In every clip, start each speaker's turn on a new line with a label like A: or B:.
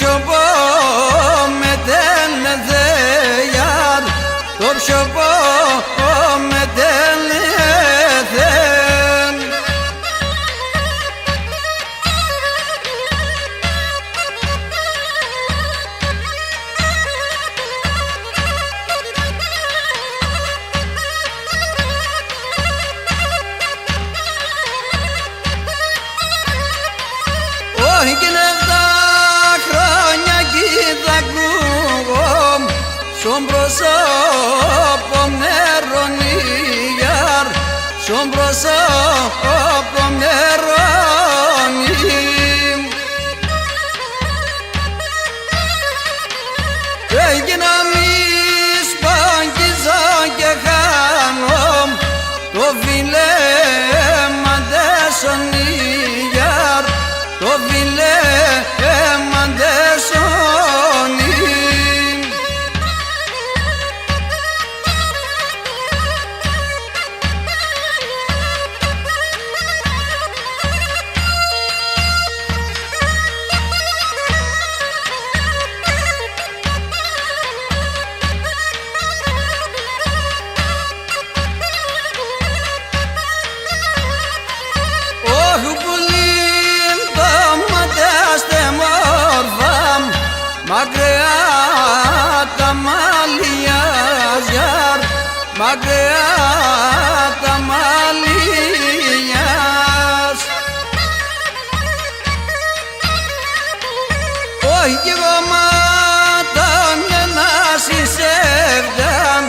A: σιωπό με τέλεθε γιάρ, το σιωπό με τέλεθε. Όχι κι είναι 7 χρόνια κι θα ακούγω στον προσώπο νερώνει γιάρ, στον προσώπο νερώνει. Έγινα μη σπαγγίζω και χάνω το φιλέμα ντέσονι γιάρ, το φιλέμα ντέσονι. Μακριά τα μαλλιά γιάρ, μακριά τα μαλλιά. Όχι κι εγώ μάταν να συσσεύγαν,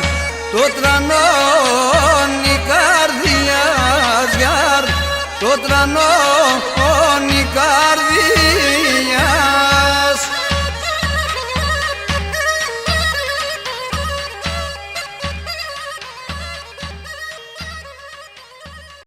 A: το τρανώνει καρδιά γιάρ, το τρανώνει